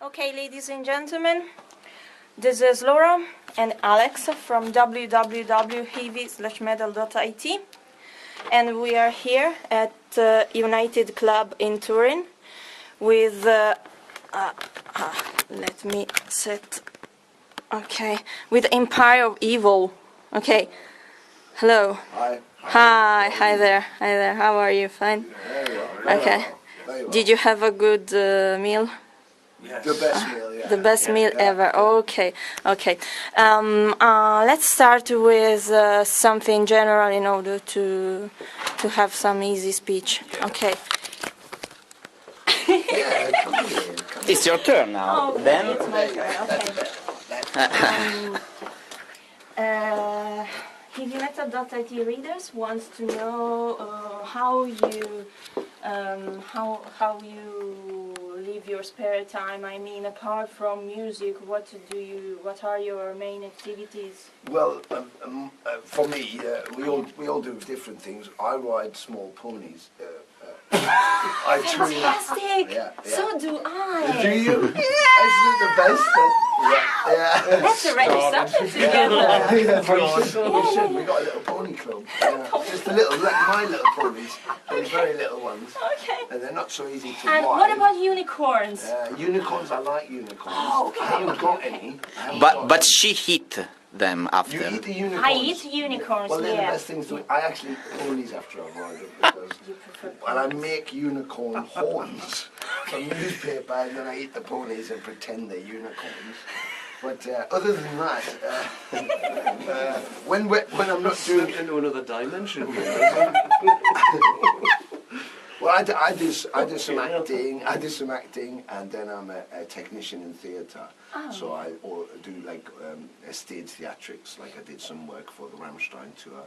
Okay, ladies and gentlemen, this is Laura and Alex from www.heavy-metal.it, and we are here at United Club in Turin with, let me set, okay, with M-PIRE of EVIL. Okay, hello. Hi. Hi there, how are you? Fine? Okay. Did you have a good meal? Yes. The best meal, yeah. The best meal ever. Okay. Let's start with something general in order to have some easy speech. Okay. It's your turn now. Okay, Then it's my turn. Okay. HeavyMetal.it readers wants to know how you live your spare time. I mean, apart from music, what are your main activities? Well, for me, we all do different things. I ride small ponies. Fantastic! Yeah. So do I. Do you? Yes. This is the best. Let's already something together. We should. We got a little pony club. Just a little, like my little ponies. They're very little ones. Okay. And they're not so easy to And ride. what about unicorns? Unicorns, I like unicorns. Oh, okay, I haven't got any. but she hit them after. You eat the unicorns. I eat unicorns, Well, they're the yeah. best things to eat. I actually eat ponies after I ride them because I make unicorn horns from newspaper, and then I eat the ponies and pretend they're unicorns. But other than that, when I'm not doing into another dimension. well, I do some acting, and then I'm a technician in theatre. Oh. So I do like stage theatrics. Like I did some work for the Rammstein tour,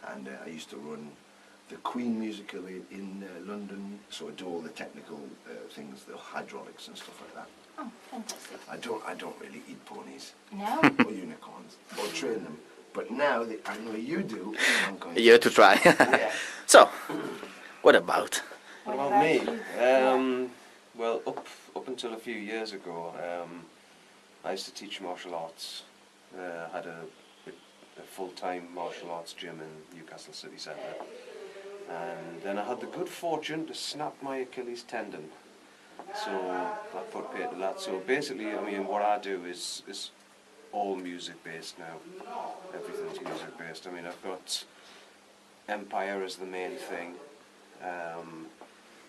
and I used to run the Queen musical in London. So I do all the technical things, the hydraulics and stuff like that. Oh, fantastic. I don't really eat ponies No? or unicorns or train them. But now that I know you do, I'm going You have to try. Yeah. So, what about? What about me? Well, up until a few years ago, I used to teach martial arts. Had a full-time martial arts gym in Newcastle City Centre. And then I had the good fortune to snap my Achilles tendon. So I put paid to that. So basically, I mean, what I do is all music-based now. Everything's music-based. I mean, I've got M-PIRE as the main thing.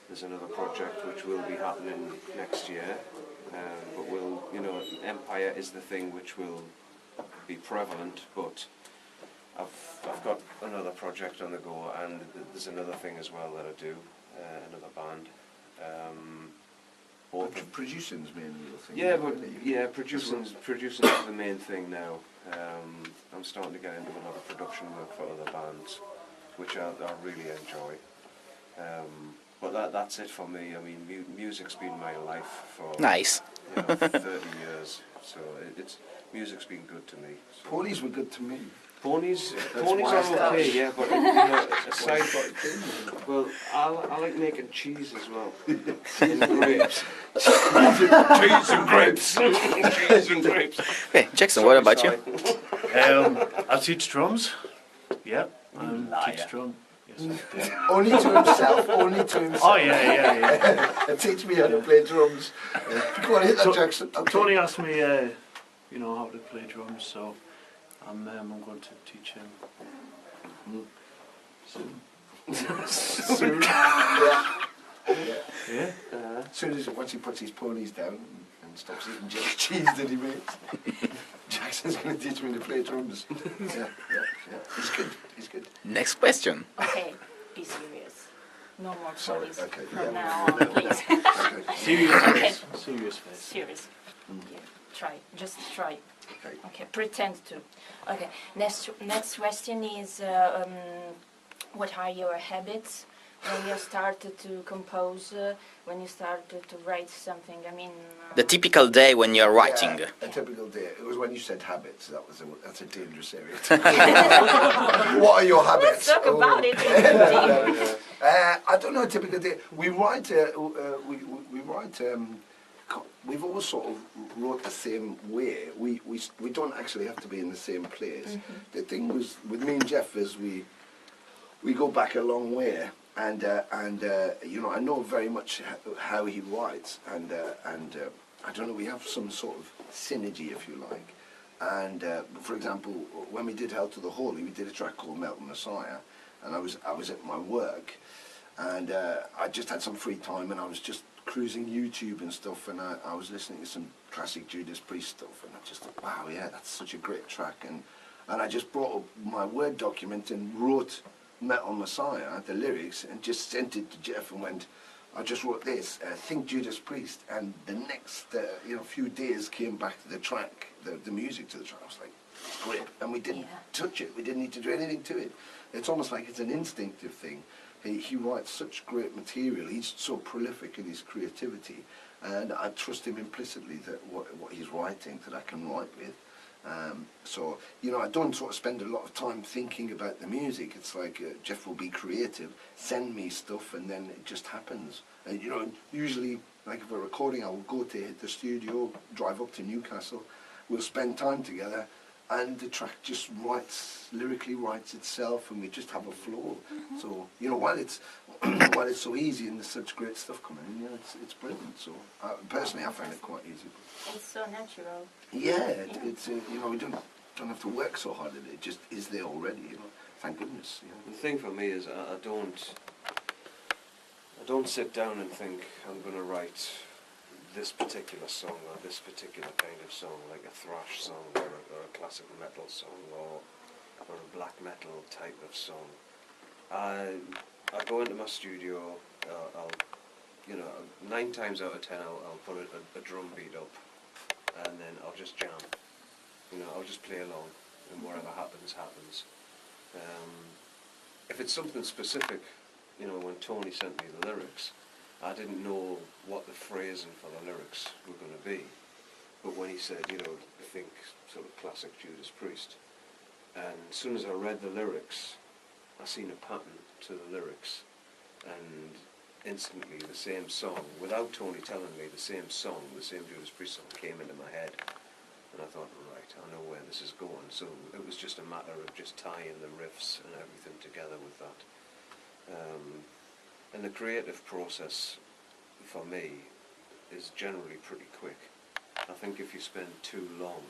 There's another project which will be happening next year. But M-PIRE is the thing which will be prevalent. But I've got another project on the go, and there's another thing as well that I do, another band. Producing's mainly the thing. Producing's the main thing now. I'm starting to get into another production work for other bands, which I really enjoy. But that's it for me. I mean, music's been my life for Nice. 30 years. So music's been good to me. So. Ponies were good to me. Ponies why are I started. okay, yeah, but aside well, I like making cheese as well. And grapes. Cheese and grapes. Cheese and grapes. Okay, Jackson, what about you? I teach drums. Yeah, teach drums. Yes, I do. Only to himself. Oh yeah. Teach me how to play drums. Go on, hit that, Jackson. Okay. Tony asked me, how to play drums, so I'm going to teach him soon. Soon. Yeah. As soon as once he puts his ponies down and stops eating cheese that he makes, Jackson's going to teach me to play drums. Yeah. He's good. Next question. Okay, be serious. No more Sorry, ponies okay, from yeah. now on, please. Serious Okay. face. Serious face. Serious. Yeah, just try. Okay. Okay, pretend to. Okay, next question is, what are your habits when you started to compose, when you started to write something? I mean... The typical day when you're writing. Yeah, a typical day. It was when you said habits. That's a dangerous area. What are your habits? Let's talk about it. I don't know a typical day. We write we've all sort of wrote the same way. We don't actually have to be in the same place. The thing was with me and Jeff is we go back a long way, and you know, I know very much how he writes, and I don't know, we have some sort of synergy, if you like. And for example, when we did Hell to the Holy, we did a track called Melton Messiah, and I was at my work, and I just had some free time, and I was just cruising YouTube and stuff, and I was listening to some classic Judas Priest stuff, and I just thought, wow, yeah, that's such a great track, and I just brought up my Word document and wrote Metal Messiah, the lyrics, and just sent it to Jeff and went, I just wrote this, think Judas Priest, and the next few days came back to the track, the music to the track. I was like, it's great, and we didn't touch it, we didn't need to do anything to it. It's almost like it's an instinctive thing. He writes such great material, he's so prolific in his creativity, and I trust him implicitly that what he's writing, that I can write with. So, you know, I don't sort of spend a lot of time thinking about the music. It's like Jeff will be creative, send me stuff, and then it just happens. And, you know, usually, like if we're recording, I will go to the studio, drive up to Newcastle, we'll spend time together, and the track just lyrically writes itself, and we just have a flow. So, you know, while it's so easy and there's such great stuff coming in, yeah, it's brilliant. So, personally, I find it quite easy. It's so natural. Yeah, it's you know, we don't have to work so hard at it. It just is there already. You know, thank goodness. You know. The thing for me is I don't sit down and think I'm going to write this particular song or this particular kind of song, like a thrash song or a classic metal song or a black metal type of song. I go into my studio. I'll, you know, 9 times out of 10 I'll put a drum beat up, and then I'll just jam. You know, I'll just play along, and whatever happens, happens. If it's something specific, you know, when Tony sent me the lyrics, I didn't know what the phrasing for the lyrics were going to be. But when he said, you know, think sort of classic Judas Priest, and as soon as I read the lyrics, I seen a pattern to the lyrics, and instantly the same song, without Tony telling me, the same song, the same Judas Priest song came into my head, and I thought, right, I know where this is going. So it was just a matter of just tying the riffs and everything together with that. And the creative process for me is generally pretty quick. I think if you spend too long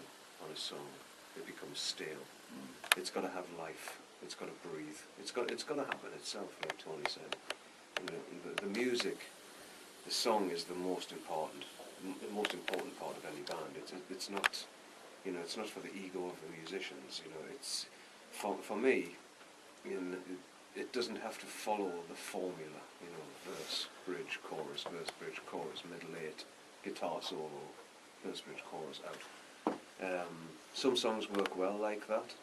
on a song, it becomes stale. It's got to have life. It's got to breathe. It's got to happen itself, like Tony said. You know, the music, the song is the most important part of any band. It's not, you know, it's not for the ego of the musicians. You know, it's for me. You know, it doesn't have to follow the formula. You know, verse, bridge, chorus, middle 8, guitar solo, verse, bridge, chorus, out. Some songs work well like that,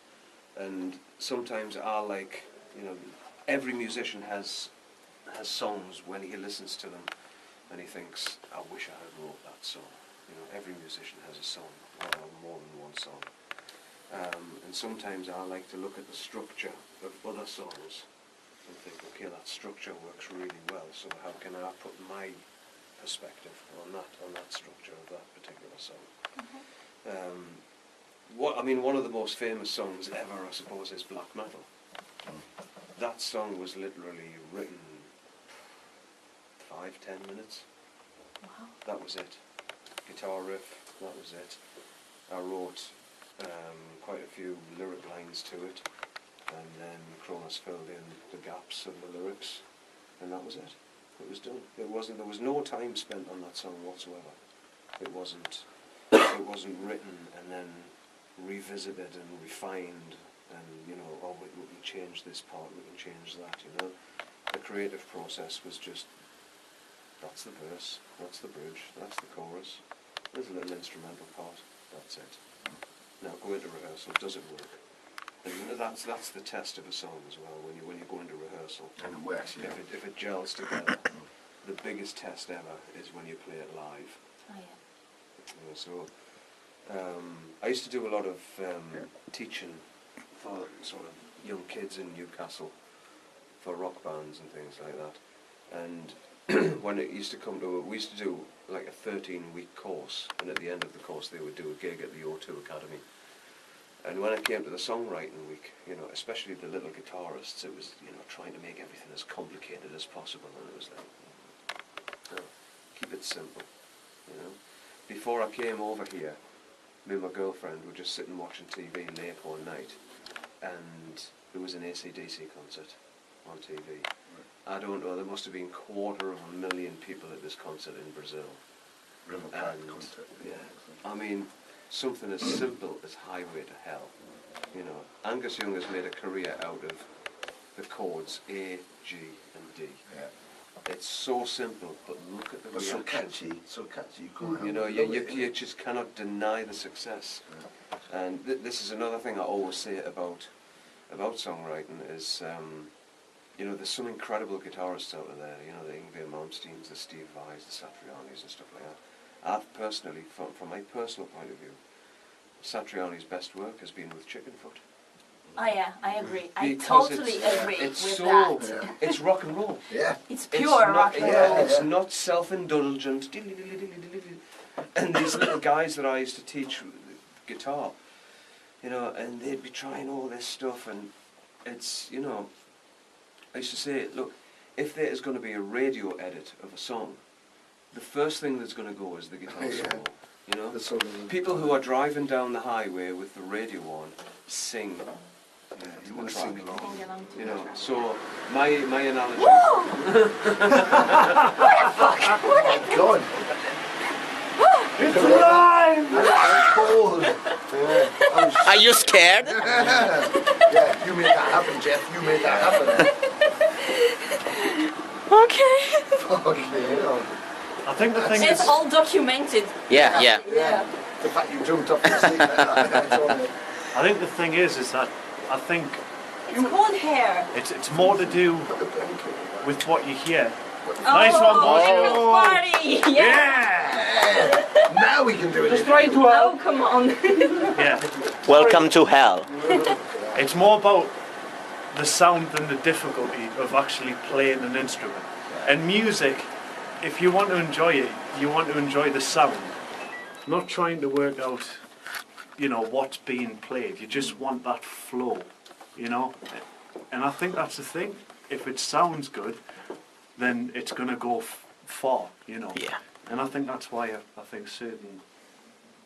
and sometimes I like, you know, every musician has songs when he listens to them and he thinks, I wish I had wrote that song. You know, every musician has a song, or more than one song. And sometimes I like to look at the structure of other songs and think, okay, that structure works really well, so how can I put my perspective on that structure of that particular song? One of the most famous songs ever, I suppose, is black metal. That song was literally written 5-10 minutes. Wow. That was it. Guitar riff, that was it. I wrote quite a few lyric lines to it, and then Cronus filled in the gaps of the lyrics, and that was it. It was done. There was no time spent on that song whatsoever. It wasn't written and then revisited and refined, and you know, oh, we can change this part, we can change that. You know, the creative process was just, that's the verse, that's the bridge, that's the chorus, there's a little instrumental part, that's it. Now go into rehearsal, does it work? And that's the test of a song as well, when you go into rehearsal. And it works, yeah. If it gels together, the biggest test ever is when you play it live. Oh yeah. You know, so I used to do a lot of teaching for sort of young kids in Newcastle for rock bands and things like that. And when it used to come to it, we used to do like a 13-week course, and at the end of the course they would do a gig at the O2 Academy. And when it came to the songwriting week, you know, especially the little guitarists, it was, you know, trying to make everything as complicated as possible, and it was like, no, keep it simple, you know. Before I came over here, me and my girlfriend were just sitting watching TV late one night, and there was an AC/DC concert on TV. I don't know, there must have been 250,000 people at this concert in Brazil. River Park And, concert. yeah, I mean, something as simple as Highway to Hell. You know, Angus Young has made a career out of the chords A, G, and D. Yeah. It's so simple, but look at the But so reaction. catchy, so catchy. You can't You know, help you it, innit? just cannot deny the success. And this is another thing I always say about songwriting is, you know, there's some incredible guitarists out there. You know, the Yngwie Malmsteens, the Steve Vais, the Satrianis, and stuff like that. I've personally, from my personal point of view, Satriani's best work has been with Chickenfoot. Oh yeah, I agree. I Because totally it's- agree it's with so- that. Yeah. It's rock and roll. Yeah. It's It's pure not- rock and yeah, roll. it's not self-indulgent. And these little guys that I used to teach guitar, you know, and they'd be trying all this stuff, and it's, you know, I used to say, look, if there is going to be a radio edit of a song, the first thing that's going to go is the guitar Yeah. solo. You know, The sort of- people who are driving down the highway with the radio on sing. Yeah, to you the want to track. sing along. Sing along to You the know, track. so my analogy. God. It's alive! I'm cold. Yeah. Are you scared? Yeah, you made that happen, Jeff. You made that happen. Okay. Okay, you know. I think the thing It's is, all documented. Yeah, yeah. Yeah. The fact you jumped up and sleep like that, that's all it. I think the thing is that I think It's called hair. it's more to do with what you hear. Oh, Nice one, boys. Evil's party. Yeah. Now we can do it. Just trying to Oh, come on. Yeah. Welcome to hell. It's more about the sound than the difficulty of actually playing an instrument. And music, if you want to enjoy it, you want to enjoy the sound. Not trying to work out, you know, what's being played. You just want that flow, you know? And I think that's the thing. If it sounds good, then it's going to go far, you know? Yeah. And I think that's why I think certain,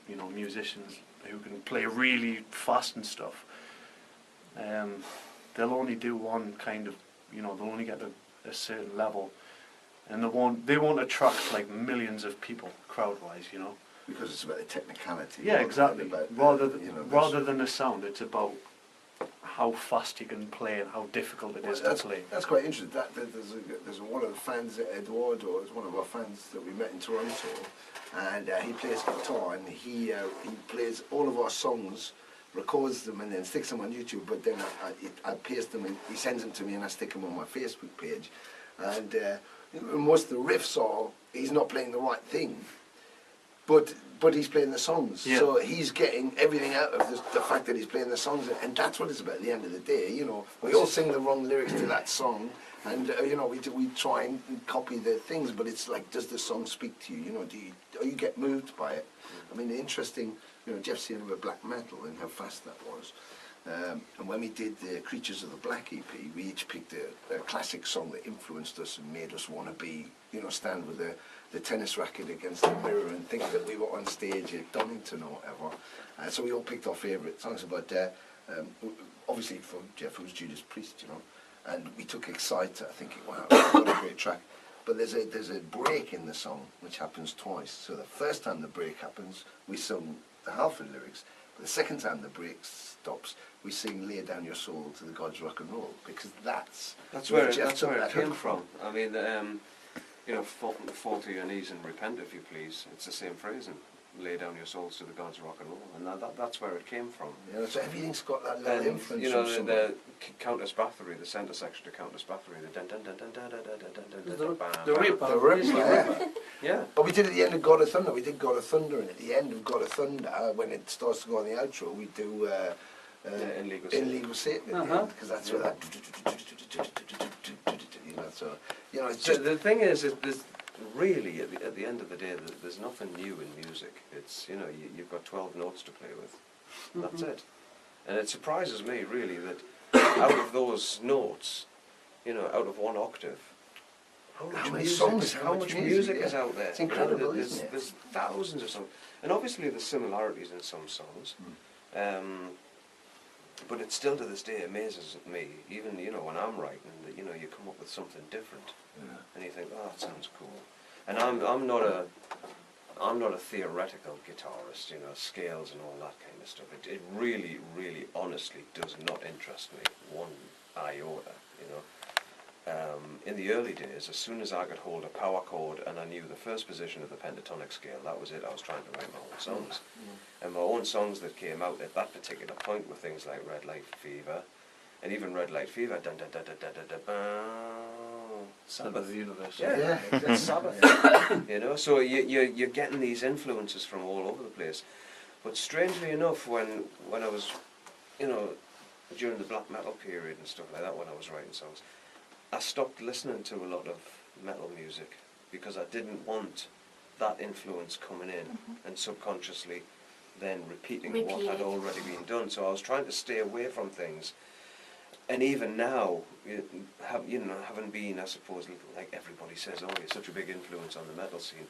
you know, musicians who can play really fast and stuff, they'll only do one kind of, you know, they'll only get a certain level, and they won't attract like millions of people crowd-wise, you know. Because it's about the technicality. Yeah, exactly. About the, Rather you know, rather than the sound, it's about how fast you can play and how difficult it is to play. That's quite interesting. There's one of the fans, Eduardo, is one of our fans that we met in Toronto, and he plays guitar, and he plays all of our songs, records them, and then sticks them on YouTube. But then I paste them, and he sends them to me, and I stick them on my Facebook page. And most of the riffs are he's not playing the right thing, but he's playing the songs. Yeah. So he's getting everything out of the fact that he's playing the songs, and that's what it's about at the end of the day. You know, we all sing the wrong lyrics to that song, and you know, we try and copy the things, but it's like, does the song speak to you? You know, do you get moved by it? I mean, the interesting, you know, Jeff's saying about black metal and how fast that was. And when we did the Creatures of the Black EP, we each picked a classic song that influenced us and made us want to be, you know, stand with the tennis racket against the mirror and think that we were on stage at Donington or whatever. So we all picked our favourite songs. But obviously for Jeff, it was Judas Priest, you know. And we took Exciter, thinking, wow, what a great track. But there's a break in the song which happens twice. So the first time the break happens, we sung the half of the lyrics. But the second time the break stops, we sing "Lay Down Your Soul to the Gods Rock and Roll," because that's where Jeff it took that came hook from. I mean, you know, fall to your knees and repent, if you please. It's the same phrasing. Lay down your souls to the gods of rock and roll, and that's where it came from. You know, so everything's got that little And influence. you know, from the Countess Bathory, the centre section to Countess Bathory, the dun dun dun dun dun dun dun dun dun dun bam, The bam. rip, the rip, yeah. Yeah. But we did at the end of God of Thunder. We did God of Thunder, and at the end of God of Thunder, when it starts to go on the outro, we do In Legal In Legal Satan, Uh-huh. because that's where that, you know, so, you know, it's So just, the thing is, really, at the end of the day, there's nothing new in music. It's, you know, you've got 12 notes to play with. That's it. And it surprises me, really, that out of those notes, you know, out of one octave, how much music is out there? It's incredible, You know, isn't it? There's thousands of songs. And obviously there's similarities in some songs. But it still to this day amazes me, even, you know, when I'm writing, that, you know, you come up with something different. And you think, oh, that sounds cool. And I'm not a theoretical guitarist, you know, scales and all that kind of stuff. It really, really, honestly does not interest me one iota, you know. In the early days, as soon as I could hold a power chord and I knew the first position of the pentatonic scale, that was it. I was trying to write my own songs. And my own songs that came out at that particular point were things like Red Light Fever, and even Red Light Fever, dun dun dun dun dun dun dun dun, Sabbath of the Universe. yeah, it's Sabbath. You know, so you're getting these influences from all over the place. But strangely enough, when I was, you know, during the black metal period and stuff like that, when I was writing songs, I stopped listening to a lot of metal music because I didn't want that influence coming in and subconsciously then repeating what had already been done. So I was trying to stay away from things. And even now, you know, having been, I suppose, like everybody says, oh, you're such a big influence on the metal scene.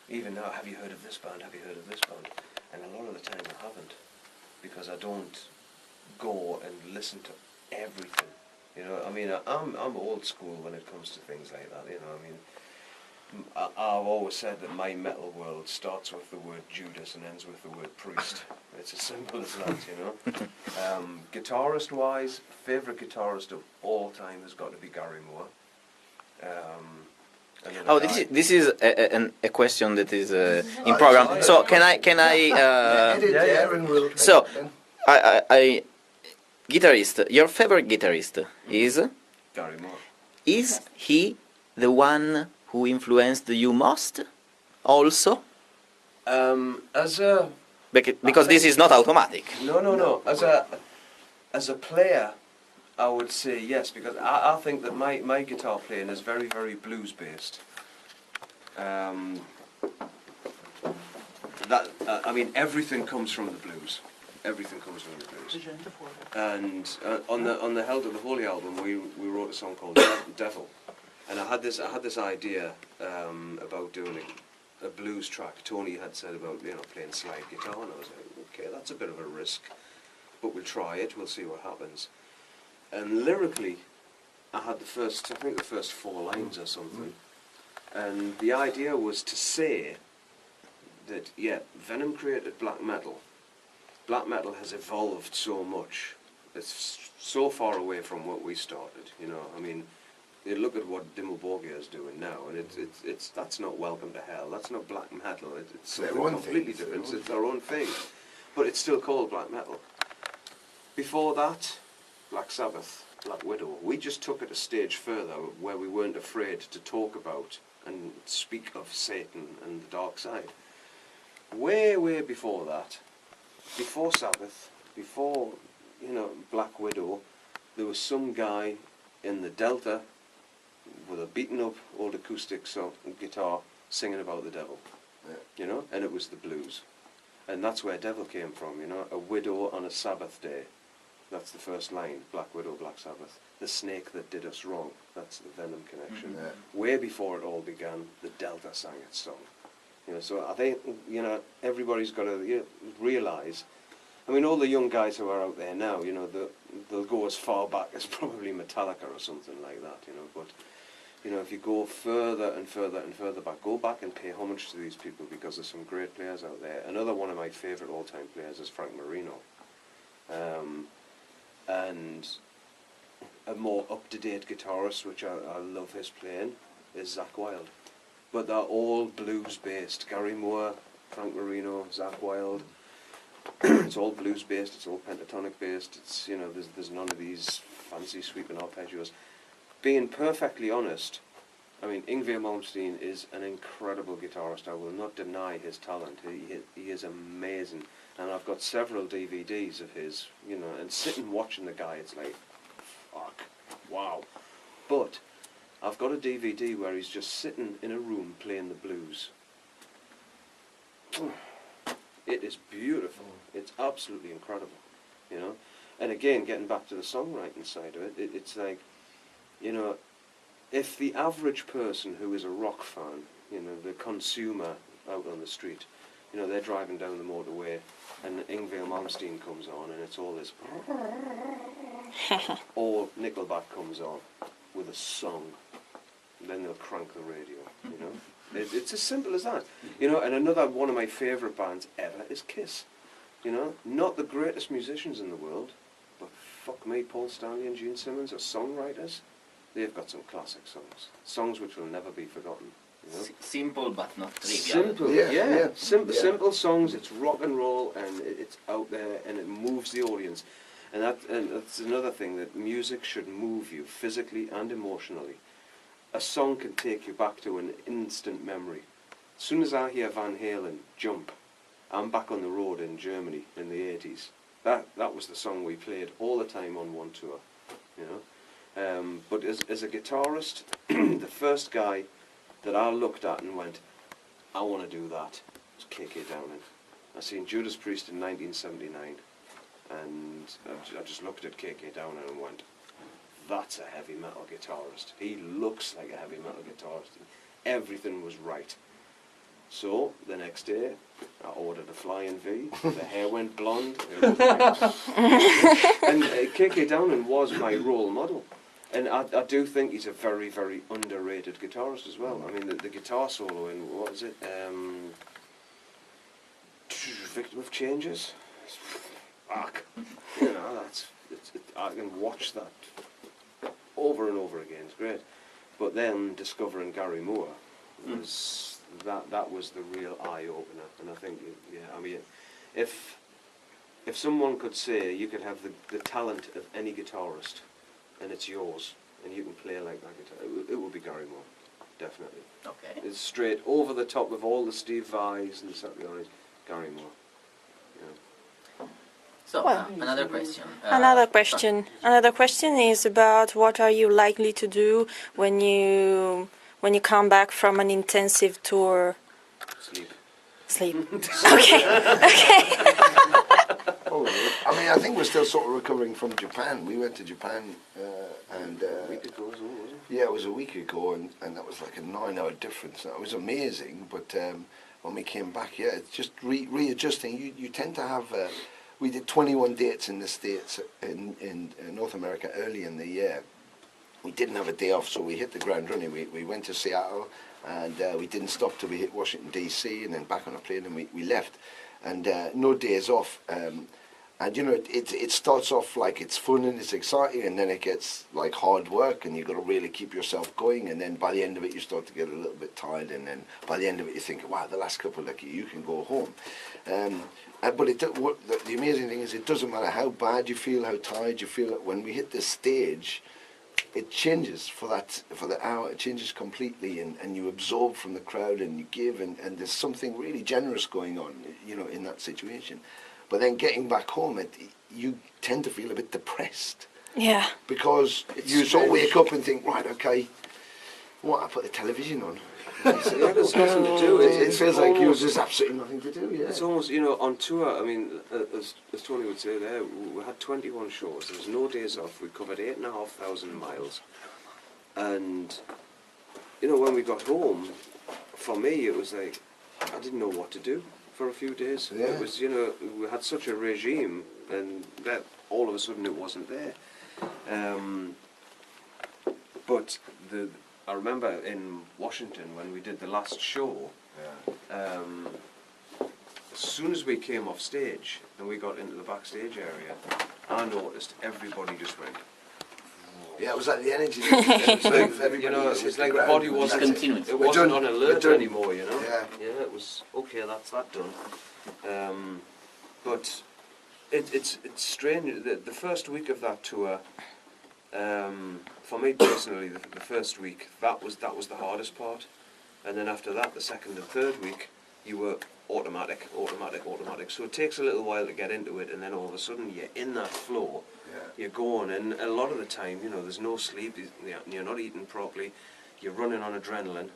Even now, have you heard of this band? Have you heard of this band? And a lot of the time I haven't, because I don't go and listen to everything. You know, I mean, I'm old school when it comes to things like that. You know, I mean, I've always said that my metal world starts with the word Judas and ends with the word priest. It's as simple as that, you know. Guitarist-wise, favourite guitarist of all time has got to be Gary Moore. Oh, this is a question that is in program. So can I Edit there and we'll so I guitarist. Your favorite guitarist is Gary Moore. Is he the one who influenced you most? Also, As a because this is not automatic. no. As a player, I would say yes, because I think that my guitar playing is very, very blues based. I mean, everything comes from the blues. Everything comes from the blues. And on the Held of the Holy album, we wrote a song called Devil, and I had this idea about doing a blues track. Tony had said about, you know, playing slide guitar, and I was like, okay, that's a bit of a risk, but we'll try it. We'll see what happens. And lyrically, I had the first 4 lines or something, and the idea was to say that, yeah, Venom created black metal. Black metal has evolved so much. It's so far away from what we started, you know. I mean, you look at what Dimmu Borgir is doing now, and it's that's not Welcome to Hell. That's not black metal. It's something completely different. It's their own thing, but it's still called black metal. Before that, Black Sabbath, Black Widow. We just took it a stage further, where we weren't afraid to talk about and speak of Satan and the dark side. Way, way before that. Before Sabbath, before, you know, Black Widow, there was some guy in the Delta with a beaten up old acoustic guitar singing about the devil, you know, and it was the blues. And that's where devil came from, you know, a widow on a Sabbath day. That's the first line, Black Widow, Black Sabbath. The snake that did us wrong, that's the Venom connection. Way before it all began, the Delta sang its song. You know, so I think, you know, everybody's got to realise. I mean, all the young guys who are out there now, you know, they'll go as far back as probably Metallica or something like that, you know. But, you know, if you go further and further and further back, go back and pay homage to these people, because there's some great players out there. Another one of my favourite all-time players is Frank Marino. And a more up-to-date guitarist, which I love his playing, is Zakk Wylde. But they're all blues-based. Gary Moore, Frank Marino, Zakk Wylde. It's all blues-based. It's all pentatonic-based. It's, you know, there's none of these fancy sweeping arpeggios. Being perfectly honest, I mean, Yngwie Malmsteen is an incredible guitarist. I will not deny his talent. He is amazing. And I've got several DVDs of his, you know, and sitting watching the guy, it's like, fuck, wow. But I've got a DVD where he's just sitting in a room playing the blues. It is beautiful. It's absolutely incredible, you know. And again, getting back to the songwriting side of it, it's like, you know, if the average person who is a rock fan, you know, the consumer out on the street, you know, they're driving down the motorway and Yngwie Malmsteen comes on and it's all this, or Nickelback comes on with a song, and then they'll crank the radio, you know. It's as simple as that, you know. And another one of my favourite bands ever is Kiss, you know. Not the greatest musicians in the world, but fuck me, Paul Stanley and Gene Simmons are songwriters. They've got some classic songs which will never be forgotten. You know? Simple but not trivial. Simple, Yeah. simple songs. It's rock and roll, and it's out there, and it moves the audience. And that's another thing, that music should move you physically and emotionally. A song can take you back to an instant memory. As soon as I hear Van Halen, Jump, I'm back on the road in Germany in the 80s. That was the song we played all the time on one tour, you know. But as a guitarist, the first guy that I looked at and went, I want to do that, was K.K. Downing. I seen Judas Priest in 1979, and I just looked at K.K. Downing and went, that's a heavy metal guitarist. He looks like a heavy metal guitarist. Everything was right. So, the next day, I ordered a Flying V. The hair went blonde. It was and K.K. Downing was my role model. And I do think he's a very, very underrated guitarist as well. I mean, the guitar solo in, what was it? Victim of Changes? Fuck. You know, I can watch that over and over again. It's great. But then discovering Gary Moore was that was the real eye opener. And I think, yeah, I mean, if someone could say you could have the talent of any guitarist and it's yours and you can play like that guitar, it would be Gary Moore, definitely. Okay. It's straight over the top of all the Steve Vais and stuff. Gary Moore. Yeah. So, Well, another question. Another question is about what are you likely to do when you come back from an intensive tour? Sleep. Okay. Oh, I mean, I think we're still sort of recovering from Japan. We went to Japan and A week ago as well, wasn't it? yeah, it was a week ago, and that was like a 9-hour difference. That was amazing, but when we came back, yeah, it's just readjusting. You tend to have. We did 21 dates in the States, in North America early in the year. We didn't have a day off, so we hit the ground running. We went to Seattle, and we didn't stop till we hit Washington DC, and then back on a plane, and we left, and no days off. And you know, it starts off like it's fun and it's exciting, and then it gets like hard work, and you've got to really keep yourself going. And then by the end of it, you start to get a little bit tired, and then by the end of it, you think, wow, the last couple, like you can go home. But the amazing thing is, it doesn't matter how bad you feel, how tired you feel. When we hit this stage, it changes for the hour. It changes completely, and you absorb from the crowd, and you give, and there's something really generous going on, you know, in that situation. But then getting back home, you tend to feel a bit depressed. Yeah. Because you sort of wake up and think, right, okay, what, I put the television on. There's nothing to do. It feels like there's absolutely nothing to do, yeah. It's almost, you know, on tour, I mean, as Tony would say there, we had 21 shows, there was no days off, we covered 8,500 miles. And, you know, when we got home, for me, it was like, I didn't know what to do for a few days. Yeah. It was, you know, we had such a regime, and that all of a sudden it wasn't there. But I remember in Washington when we did the last show, as soon as we came off stage and we got into the backstage area, I noticed everybody just went. Yeah, it was like the energy. It was like, You know, it was like the body wasn't, Continuous. it wasn't on We're alert done. anymore, you know. Yeah. Yeah, it was, okay, that's that done. But it's strange, the first week of that tour, for me personally, the first week, that was the hardest part. And then after that, the second and third week, you were automatic. So it takes a little while to get into it, and then all of a sudden you're in that flow. you're going, and a lot of the time, you know, there's no sleep, you're not eating properly, you're running on adrenaline,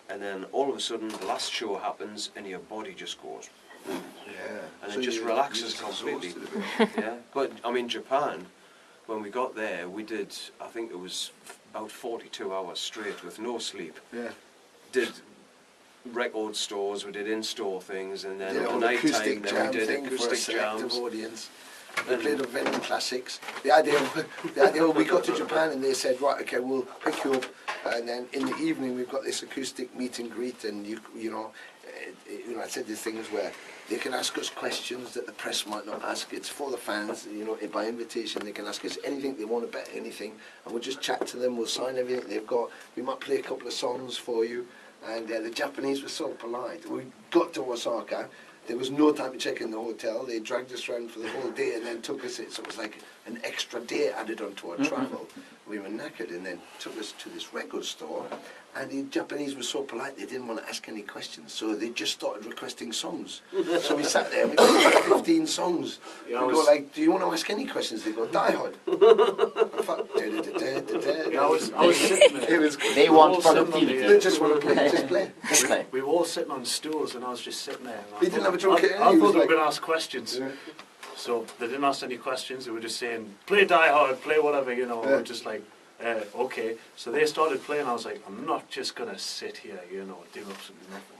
and then all of a sudden the last show happens and your body just goes, and So it just you're relaxes exhausted completely. a bit. Yeah, but I mean, Japan, when we got there, we did, I think it was about 42 hours straight with no sleep. Yeah. Did record stores, we did in-store things, and then Did at an night time, acoustic then jam we did thing for a acoustic selective jams. audience. We played a Venom classics. The idea, we got to Japan and they said, right, okay, we'll pick you up, and then in the evening we've got this acoustic meet and greet, and you know, I said these things where they can ask us questions that the press might not ask. It's for the fans, you know, by invitation. They can ask us anything they want to bet anything, and we'll just chat to them. We'll sign everything they've got. We might play a couple of songs for you. And the Japanese were so polite. We got to Osaka. There was no time to check in the hotel. They dragged us around for the whole day and then took us in. So it was like an extra day added onto our travel. We were knackered, and then took us to this record store. And the Japanese were so polite, they didn't want to ask any questions. So they just started requesting songs. So we sat there and we got like 15 songs. Yeah, we go like, do you want to ask any questions? They go, Die Hard. I was sitting there. It was They We want all sitting on productivity. the, They just want to play, just play. Just play. We were all sitting on stools, and I was just sitting there. And I He didn't thought- have a drum kit, I he thought was they were like- going to ask questions. Yeah. So they didn't ask any questions. They were just saying, play Die Hard, play whatever, you know. Yeah. We're just like, okay. So they started playing. I was like, I'm not just going to sit here, you know, do absolutely nothing.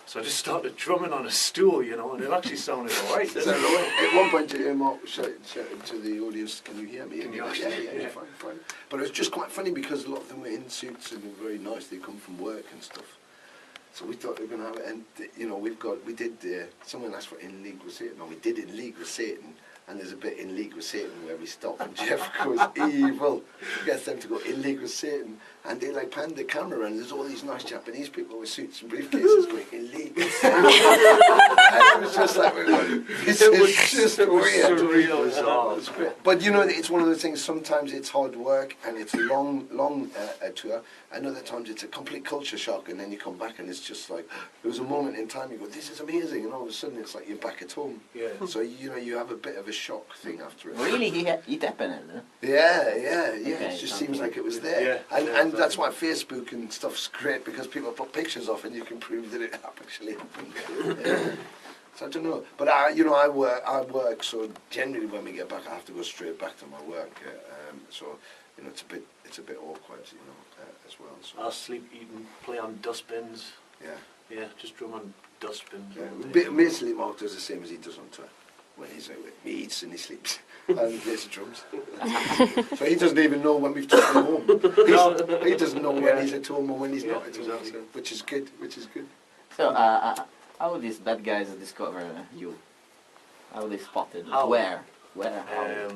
So I just started drumming on a stool, you know, and it actually sounded all right. So at one point, Mark shouted to the audience, "Can you hear me?" Can you Yeah, actually- yeah, yeah. fine. But it was just quite funny because a lot of them were in suits and they were very nice. They come from work and stuff. So we thought we were going to have it, and you know, we did. Someone asked for In League with Satan, or we did In League with Satan. And there's a bit In League with Satan where we stop and Jeff goes evil, gets them to go In League with Satan, and they like pan the camera and there's all these nice Japanese people with suits and briefcases going In League with Satan. And it was just like, this is just weird. surreal as well. It's great. But you know, it's one of those things, sometimes it's hard work and it's a long tour, and other times it's a complete culture shock, and then you come back and it's just like, there was a moment in time you go, this is amazing, and all of a sudden it's like you're back at home. Yeah. So you know, you have a bit of a shock thing after it. Really, it happened. Huh? Yeah. Okay, It just something seems like it was there. Yeah, and yeah, and that's why Facebook and stuff's great, because people put pictures off and you can prove that it actually happened. Yeah. So I don't know, but I work. So generally, when we get back, I have to go straight back to my work. So you know, it's a bit awkward, you know, as well. So I'll sleep, eat, and play on dustbins. yeah. Yeah, just drum on dustbins. Basically, Mark does the same as he does on tour. When he's out with me, he eats and he sleeps, and he plays the drums. So he doesn't even know when we've taken him home. He doesn't know when he's at home or when he's not at home, exactly. so, which is good. So, how these bad guys discover you? How they spotted? How? Where? How?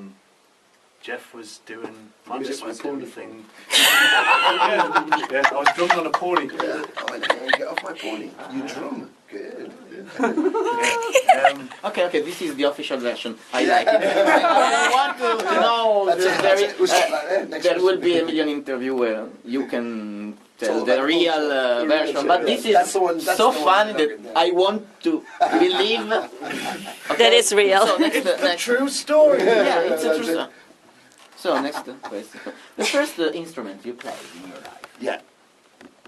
Jeff was doing Was it Mantis my was pony doing thing. yeah, I was drumming on a pony. Yeah. Oh, and get off my pony. You drum. Good. Okay, this is the official version. I like it. I want to know. That's it. We'll stop that there. Next There question. will be a million interview where you can tell So the that real also- version. But this That's is the one- that's so the one fun you're that looking at. I want to believe. That is real. So next, True story. Yeah, it's a That's true it. story. So next question. The first instrument you played in your life. Yeah.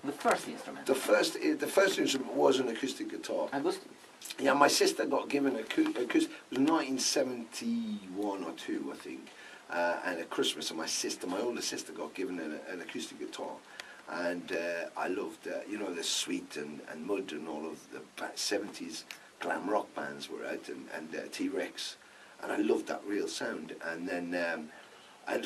The first instrument. The first instrument was an acoustic guitar. Acoustic. Yeah, my sister got given acoustic. It was 1971 or 2, I think. And at Christmas, and my older sister got given an acoustic guitar. And I loved, you know, the Sweet and Mud and all of the 70s glam rock bands were out, and T-Rex. And I loved that real sound. And then,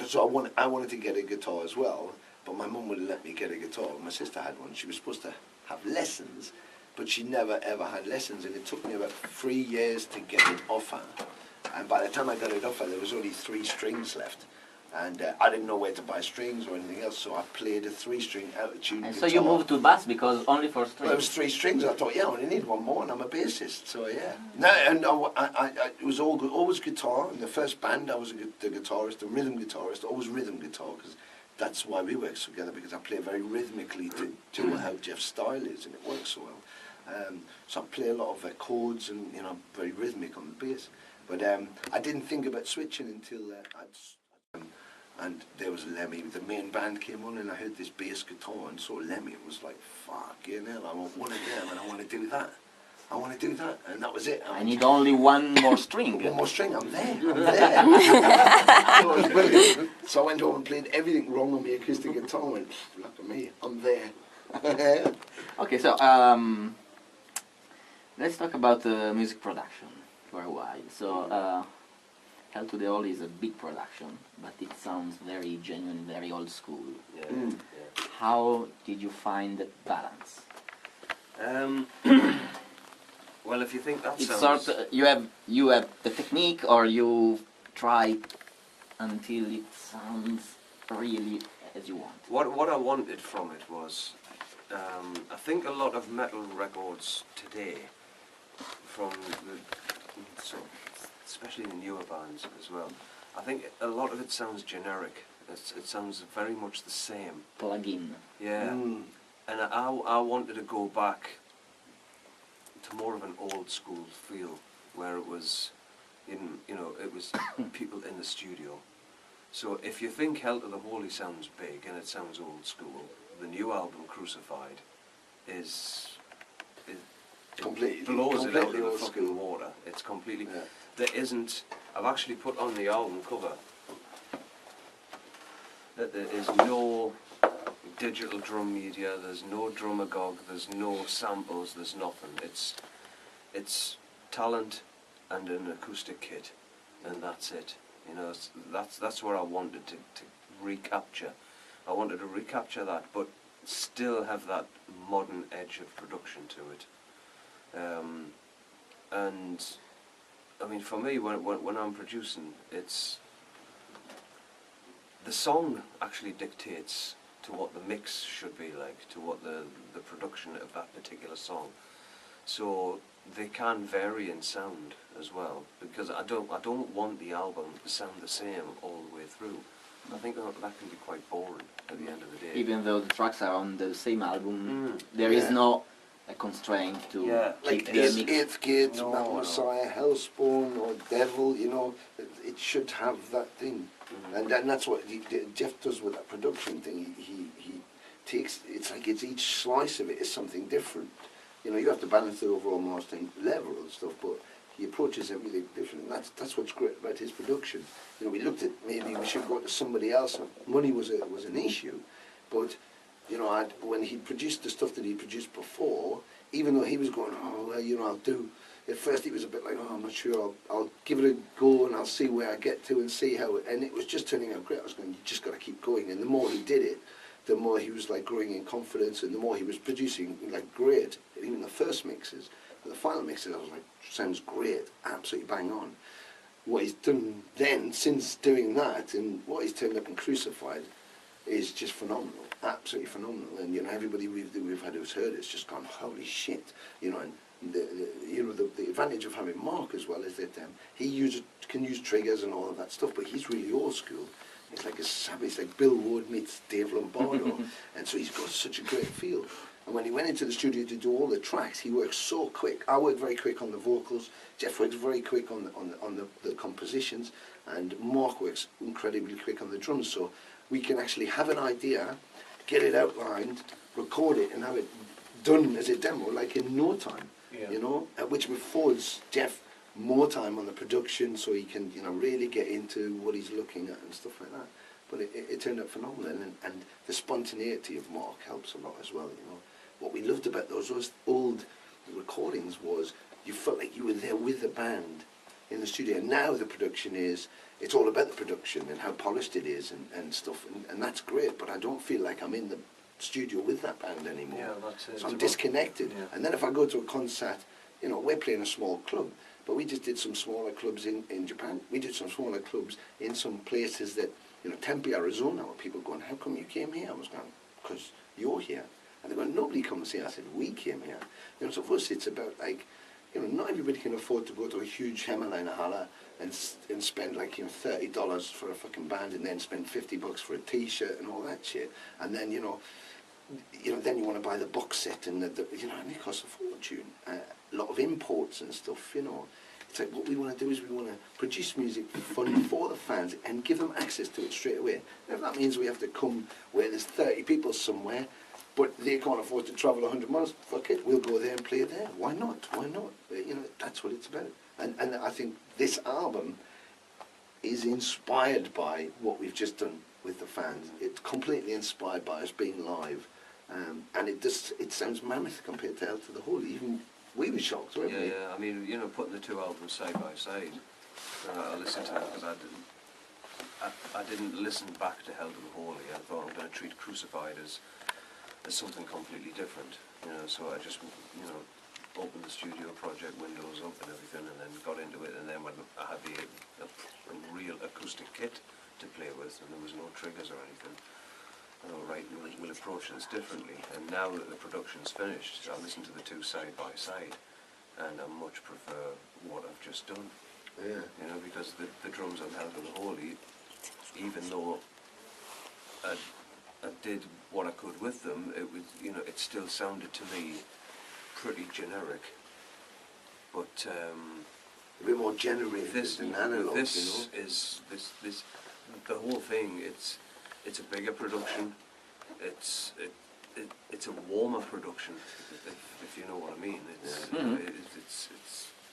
so I wanted to get a guitar as well, but my mum wouldn't let me get a guitar. My sister had one. She was supposed to have lessons, but she never ever had lessons, and it took me about 3 years to get it off her. And by the time I got it off her, there was only 3 strings left. And I didn't know where to buy strings or anything else, so I played a 3-string out-of-tune And guitar. so you moved to bass because only for strings. Well, it was 3 strings. I thought, yeah, I only need one more, and I'm a bassist. So yeah. No, and it was always guitar. In the first band, I was the guitarist, the rhythm guitarist, always rhythm guitar, because that's why we work together, because I play very rhythmically to how Jeff's style is, and it works so well. So I play a lot of chords, and you know, very rhythmic on the bass. But I didn't think about switching until I'd and there was Lemmy. The main band came on, and I heard this bass guitar, and saw Lemmy. It was like, fucking hell, I want one of them, and I want to do that. I want to do that, and that was it. I need only one more string. One more string, I'm there. So it was brilliant. So I went home and played everything wrong on the acoustic guitar, and went, look at me, I'm there. Okay, so let's talk about music production for a while. So Hell to the All is a big production, but it sounds very genuine, very old school. Yeah, yeah. How did you find the balance? Well, if you think that It's sounds... sort of, you have the technique, or you try until it sounds really as you want. What I wanted from it was, I think a lot of metal records today, from the, so especially the newer bands as well, I think a lot of it sounds generic. It sounds very much the same. Plug-in. Yeah, and I wanted to go back to more of an old school feel, where it was, it was people in the studio. So if you think Hell to the Holy sounds big and it sounds old school, the new album Crucified is Completely- blows it out of completely the old fucking school. water. It's completely. Yeah. There isn't. I've actually put on the album cover that there is no digital drum media. There's no drumagog. There's no samples. There's nothing. It's talent and an acoustic kit, and that's it. That's what I wanted to recapture. I wanted to recapture that, but still have that modern edge of production to it. And I mean, for me, when I'm producing, it's the song actually dictates to what the mix should be like, to what the production of that particular song. So they can vary in sound as well, because I don't want the album to sound the same all the way through. I think that can be quite boring at the end of the day. Even though the tracks are on the same album, there is no a constraint to Like keep the mix. Eighth Gate, No, Metal no. Messiah, Hellspawn, or Devil, it should have that thing. And that's what Jeff does with that production thing. He takes, it's like each slice of it is something different. You have to balance the overall mastering level and stuff, but he approaches everything different. And that's what's great about his production. We looked at maybe we should go to somebody else. Money was an issue, but when he produced the stuff that he produced before, even though he was going, I'll do. At first he was a bit like, I'm not sure, I'll give it a go and I'll see where I get to and see how it, and it was just turning out great. I was going, you just got to keep going. And the more he did it, the more he was like growing in confidence, and the more he was producing like great. Even the first mixes, the final mixes, I was like, sounds great, absolutely bang on. What he's done then, since doing that, and what he's turned up in Crucified, is just phenomenal, absolutely phenomenal. And everybody we've had who's heard it's just gone, holy shit, and the advantage of having Mark as well is that he can use triggers and all of that stuff, but he's really old school. It's like it's like Bill Wood meets Dave Lombardo, and so he's got such a great feel. And when he went into the studio to do all the tracks, he worked so quick. I worked very quick on the vocals. Jeff works very quick on the compositions, and Mark works incredibly quick on the drums. So we can actually have an idea, get it outlined, record it, and have it done as a demo like in no time. Which affords Jeff more time on the production, so he can really get into what he's looking at and stuff like that. But it turned out phenomenal, and the spontaneity of Mark helps a lot as well. What we loved about those old recordings was you felt like you were there with the band in the studio. And now the production it's all about the production and how polished it is and stuff, and that's great, but I don't feel like I'm in the studio with that band anymore. Yeah, that's it. So I'm disconnected. Yeah. And then if I go to a concert, we're playing a small club, but we just did some smaller clubs in Japan. We did some smaller clubs in some places that, Tempe, Arizona, where people going, how come you came here? I was going, because you're here. And they go, nobody comes here. I said, we came here. So for us, it's about like, not everybody can afford to go to a huge Hammerliner Halle and spend like $30 for a fucking band, and then spend $50 for a T-shirt and all that shit. And then then you want to buy the box set, and and it costs a fortune. A lot of imports and stuff. It's like what we want to do is we want to produce music for fun for the fans and give them access to it straight away. And if that means we have to come where there's 30 people somewhere, but they can't afford to travel 100 miles, fuck it, we'll go there and play there. Why not? Why not? You know, that's what it's about. And I think this album is inspired by what we've just done with the fans. It's completely inspired by us being live. And it sounds mammoth compared to Hell to the Holy. Even we were shocked, weren't we? Yeah, I mean, you know, putting the two albums side by side, I listened to them because I didn't listen back to Hell to the Holy. I thought I'm going to treat Crucified as something completely different, you know, so I just, you know, opened the studio project windows up and everything, and then got into it, and then when I had a real acoustic kit to play with, and there was no triggers or anything, I thought, right, we'll approach this differently. And now that the production's finished, I listen to the two side by side, and I much prefer what I've just done. Yeah. You know, because the drums on Hell to the Holy, even though I did what I could with them, it was, you know, it still sounded to me pretty generic. But A bit more generated than analog, you know? The whole thing. It's a bigger production. It's a warmer production, if you know what I mean. It's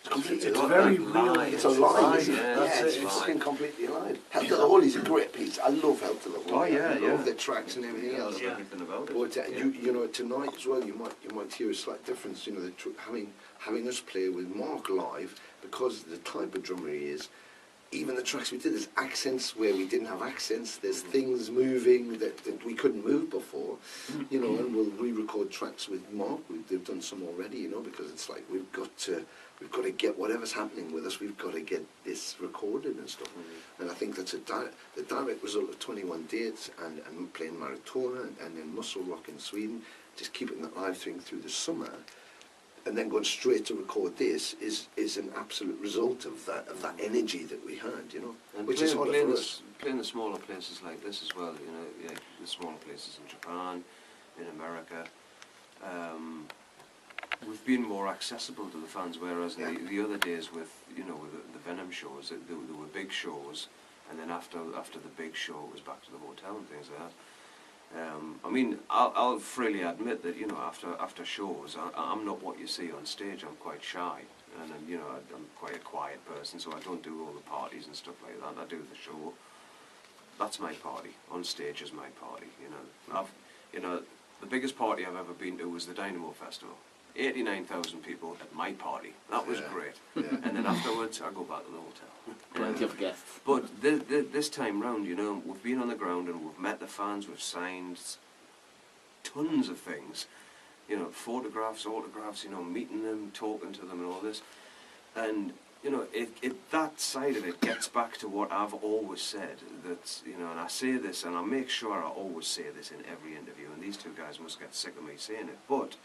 completely It's alive. very real. It's alive, isn't it? Yeah, Yeah, it's it's alive. fucking completely alive. Hell to the Holy is a great piece. I love Hell to the Holy. Oh, yeah, I yeah. love the tracks and everything I else. love everything about it. But Yeah. you know, tonight as well, you might hear a slight difference. You know, having us play with Mark live, because the type of drummer he is. Even the tracks we did, there's accents where we didn't have accents. There's things moving that we couldn't move before, you know. And we'll re-record tracks with Mark. They've done some already, you know, because it's like we've got to get whatever's happening with us. We've got to get this recorded and stuff. And I think that's the direct result of 21 dates and playing Maratona and then Muscle Rock in Sweden. Just keeping that live thing through the summer. And then going straight to record this is an absolute result of that energy that we had, you know, And which is harder for us. playing the smaller places like this as well, you know, yeah, the smaller places in Japan, in America, we've been more accessible to the fans, whereas the other days with, you know, with the Venom shows, there were big shows, and then after the big show it was back to the hotel and things like that. I mean, I'll freely admit that, you know, after shows, I'm not what you see on stage. I'm quite shy, and you know, I'm quite a quiet person, so I don't do all the parties and stuff like that. I do the show. That's my party. On stage is my party. You know, the biggest party I've ever been to was the Dynamo Festival. 89,000 people at my party. That was great. Yeah. And then afterwards, I go back to the hotel. Plenty of guests. But this time round, you know, we've been on the ground and we've met the fans, we've signed tons of things, you know, photographs, autographs, you know, meeting them, talking to them and all this. And, you know, that side of it gets back to what I've always said, that, you know, and I say this and I make sure I always say this in every interview, and these two guys must get sick of me saying it, but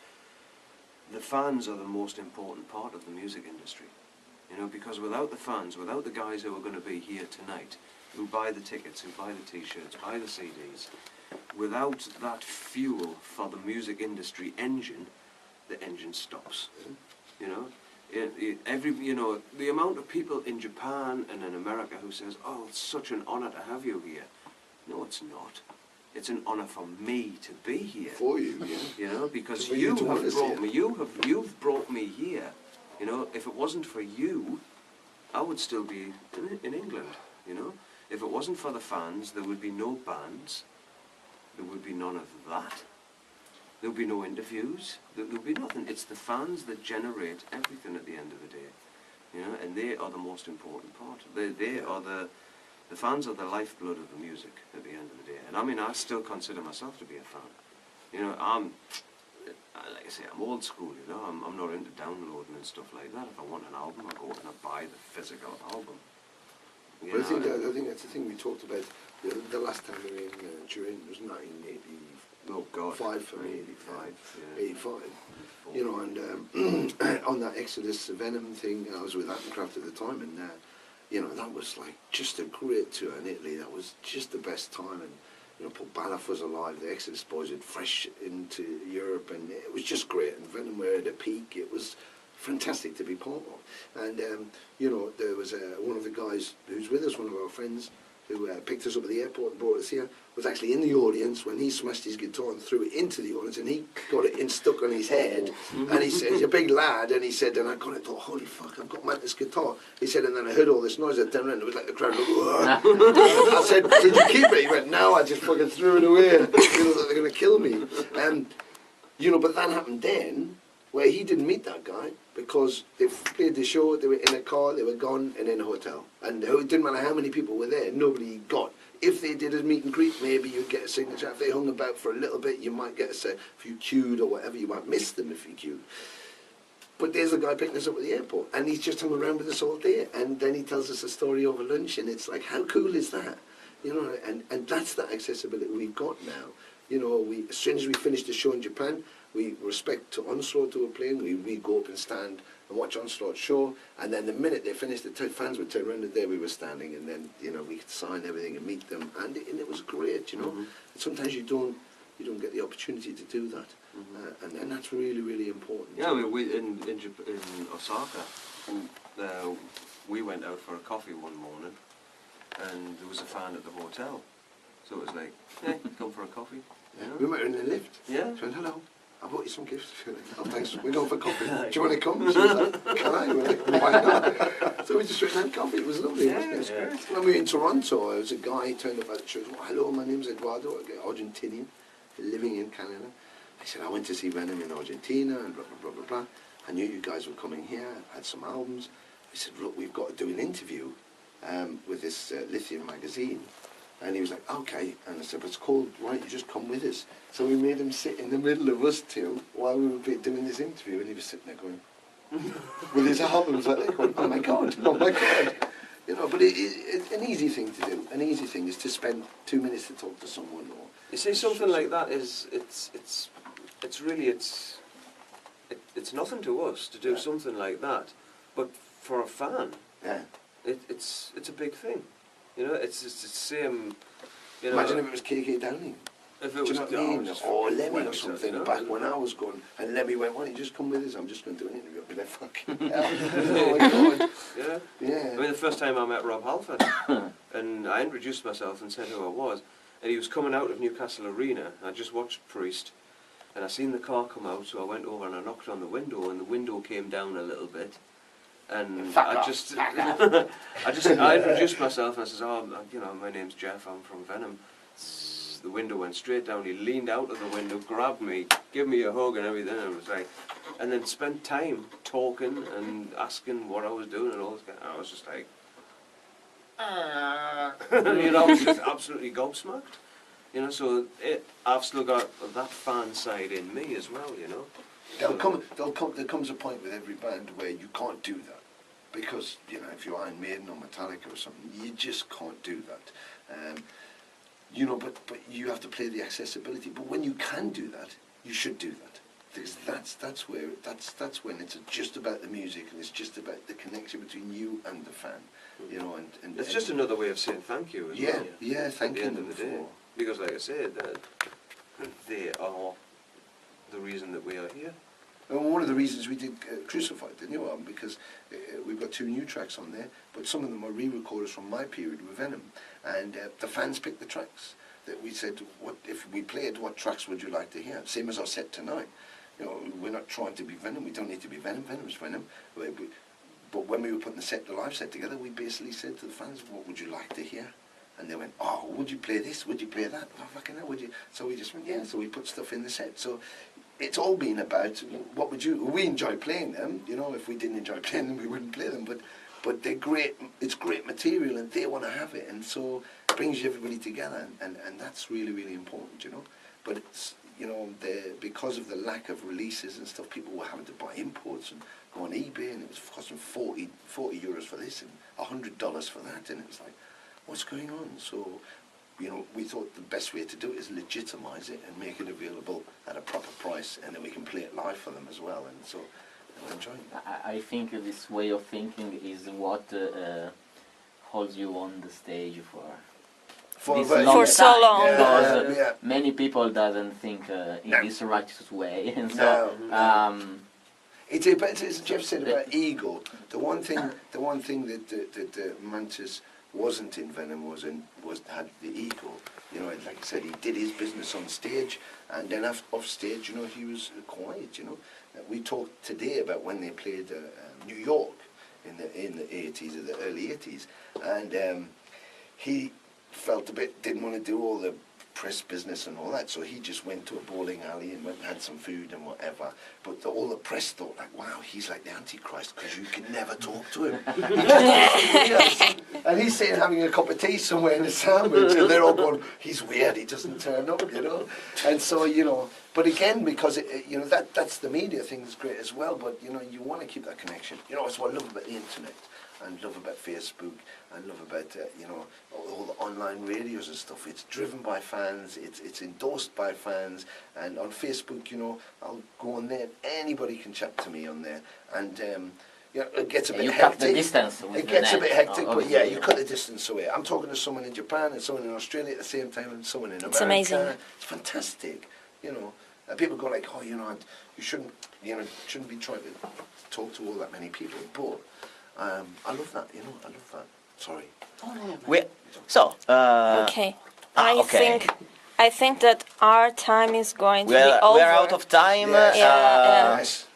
the fans are the most important part of the music industry. You know, because without the fans, without the guys who are going to be here tonight, who buy the tickets, who buy the t-shirts, buy the CDs, without that fuel for the music industry engine, the engine stops. You know, you know, the amount of people in Japan and in America who says, "Oh, it's such an honour to have you here." No, it's not. It's an honour for me to be here. For you, yeah. You know, because For you you to have want us brought here. me. You've brought me here. You know, if it wasn't for you, I would still be in England. You know, if it wasn't for the fans, there would be no bands. There would be none of that. There would be no interviews. There would be nothing. It's the fans that generate everything at the end of the day. You know, and they are the most important part. They are the fans are the lifeblood of the music at the end of the day. And I mean, I still consider myself to be a fan. You know, like I say, I'm old school, you know. I'm not into downloading and stuff like that. If I want an album, I go out and I buy the physical album. You But I know, think that's the thing we talked about the last time we were in Turin. It was 1985 oh God, for me, 85, yeah. 85. You know, and on that Exodus Venom thing, I was with Attencraft at the time, and you know, that was like just a great tour in Italy. That was just the best time, and you know, Paul Baloff was alive. The Exodus boys had fresh into Europe, and it was just great. And Venom were at a peak. It was fantastic to be part of. And you know, there was one of the guys who's with us, one of our friends, who picked us up at the airport and brought us here, was actually in the audience when he smashed his guitar and threw it into the audience, and he got it stuck on his head. And he said, he's a big lad, and he said, and I got it, thought, holy fuck, I've got Mantis guitar. He said, and then I heard all this noise, I turned around, it was like the crowd, I said, did you keep it? He went, no, I just fucking threw it away. You know, they're going to kill me. You know, but that happened then, where he didn't meet that guy, because they played the show, they were in a car, they were gone, and in a hotel. And it didn't matter how many people were there, nobody got. If they did a meet and greet, maybe you'd get a signature. If they hung about for a little bit, you might get a if you queued or whatever, you might miss them if you queued. But there's a guy picking us up at the airport, and he's just hung around with us all day, and then he tells us a story over lunch, and it's like, how cool is that? You know, and that's that accessibility we've got now. You know, as soon as we finish the show in Japan, we respect to Onslaught who were playing, we go up and stand and watch Onslaught's show, and then the minute they finished, the fans would turn around, and there we were standing, and then, you know, we could sign everything and meet them, and it was great, you know. Sometimes you don't get the opportunity to do that, and that's really, really important. Yeah, I mean, in Osaka, we went out for a coffee one morning, and there was a fan at the hotel, so it was like, hey, come for a coffee. Yeah. We met her in the lift. Yeah. She went, hello, I brought you some gifts. She went, oh, thanks, we're going for coffee. Do you want to come? She was like, can I? We're like, why not? So we just went and had coffee. It was lovely, wasn't it? It's great. When we were in Toronto, there was a guy who turned up at the church. Oh, hello, my name's Eduardo, I'm Argentinian, living in Canada. I said, I went to see Venom in Argentina, and blah, blah, blah, blah, blah. I knew you guys were coming here, I had some albums. I said, look, we've got to do an interview with this Lithium magazine. And he was like, okay. And I said, but it's called, right, you just come with us. So we made him sit in the middle of us two while we were doing this interview. And he was sitting there going, with his albums like that, going, oh my God, oh my God. You know, but it's an easy thing to do. An easy thing is to spend 2 minutes to talk to someone. Or you see, something like that is, it's nothing to us to do something like that. But for a fan, it's a big thing. You know, it's the same. You know, imagine if it was KK Downing. If it Do was, you know what I mean? Or Lemmy or something. You know? Back when I was going, and Lemmy went, why don't you just come with us? I'm just going to do an interview. I'd be like, fucking hell. Oh my God. Yeah. Yeah. I mean, the first time I met Rob Halford, and I introduced myself and said who I was, and he was coming out of Newcastle Arena. I just watched Priest, and I seen the car come out, so I went over and I knocked on the window, and the window came down a little bit. And I introduced myself and I says, oh, you know, my name's Jeff, I'm from Venom. The window went straight down, he leaned out of the window, grabbed me, gave me a hug and everything, and it was like, and then spent time talking and asking what I was doing and all this. I was just like, you know, I was just absolutely gobsmacked. You know, so I've still got that fan side in me as well, you know. There comes a point with every band where you can't do that. Because, you know, if you're Iron Maiden or Metallica or something, you just can't do that. You know, but you have to play the accessibility. But when you can do that, you should do that. Because that's when it's just about the music and it's just about the connection between you and the fan. You know, and it's just another way of saying thank you as well. Yeah, thanking at the them end of the day. Because like I said, they are the reason that we are here. And one of the reasons we did Crucified, the new album, because we've got 2 new tracks on there, but some of them are re-recorders from my period with Venom, and the fans picked the tracks that we said, what if we played, what tracks would you like to hear? Same as our set tonight. You know, we're not trying to be Venom, we don't need to be Venom, Venom's Venom. But when we were putting the live set together, we basically said to the fans, what would you like to hear? And they went, oh, would you play this? Would you play that? Oh, fucking hell, would you? So we just went, yeah, so we put stuff in the set. So it's all been about what would you. We enjoy playing them. You know, if we didn't enjoy playing them, we wouldn't play them. But they're great. It's great material, and they want to have it, and so it brings everybody together, and that's really, really important. You know, but it's, you know, because of the lack of releases and stuff, people were having to buy imports and go on eBay, and it was costing 40 euros for this and $100 for that, and it was like, what's going on? So, you know, we thought the best way to do it is legitimize it and make it available at a proper price, and then we can play it live for them as well, and so they'll enjoy it. I think this way of thinking is what holds you on the stage for so long. Because many people doesn't think in this righteous way, and so But as Jeff said about ego, the one thing that Mantis wasn't in Venom was had the ego. You know, like I said, he did his business on stage, and then off stage, you know, he was quiet. You know, we talked today about when they played New York in the 80s or the early 80s, and he felt didn't want to do all the press business and all that, so he just went to a bowling alley and went and had some food and whatever. But all the press thought, like, wow, he's like the Antichrist because you can never talk to him. And he's sitting having a cup of tea somewhere in a sandwich, and they're all going, he's weird, he doesn't turn up, you know. And so, you know, but again, because you know, that's the media thing is great as well. But you know, you want to keep that connection. You know, that's what I love about the internet, and love about Facebook, and love about you know, all the online radios and stuff. It's driven by fans. It's endorsed by fans. And on Facebook, you know, I'll go on there. Anybody can chat to me on there. And you know, it gets a bit You hectic. cut the distance with It the gets a net. bit hectic, Oh, but yeah, obviously. you cut the distance away. I'm talking to someone in Japan and someone in Australia at the same time, and someone in America. It's amazing. It's fantastic, you know. And people go like, oh, you know, you shouldn't be trying to talk to all that many people. But I love that, you know. I love that. Sorry. Okay. okay. I think that our time is going to be over. We're out of time. Yes. Yeah. Yes.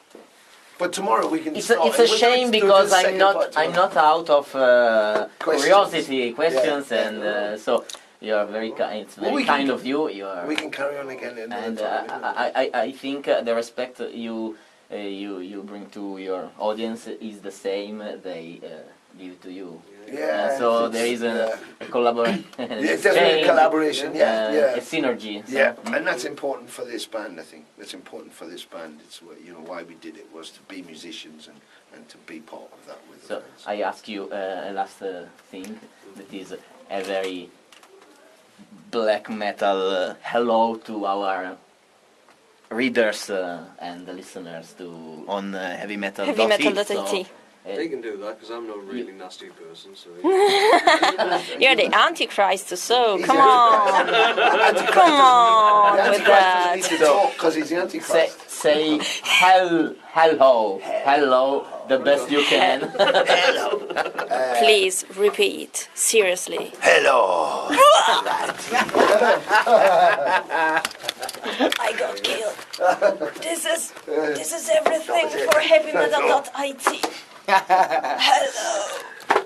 But tomorrow we can. It's start. a shame Do because the I'm second not part out of curiosity questions, Yeah. and so you are very kind. It's very we can- kind of you. You are, We can carry on again another and time. I think the respect you bring to your audience is the same they give to you. Yeah. So it's- there is yeah. a collaboration. Yeah, definitely collaboration. Yeah, yeah. A synergy. So, Yeah, and that's important for this band. I think that's important for this band. It's you know why we did it was to be musicians and to be part of that with the So fans. I ask you a last thing that is a very black metal hello to our readers and the listeners on heavymetal.it. Heavymetal.it. They can do that because I'm not a really nasty person. So You're the Antichrist, so He's come the on. Antichrist. Come on The with Antichrist doesn't that. need to talk because he's the Antichrist. Say hello, the best you can. Please repeat. Seriously. Hello. I got killed. This is everything for heavymetal.it. Hello.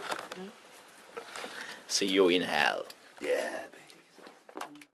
See you in hell. Yeah.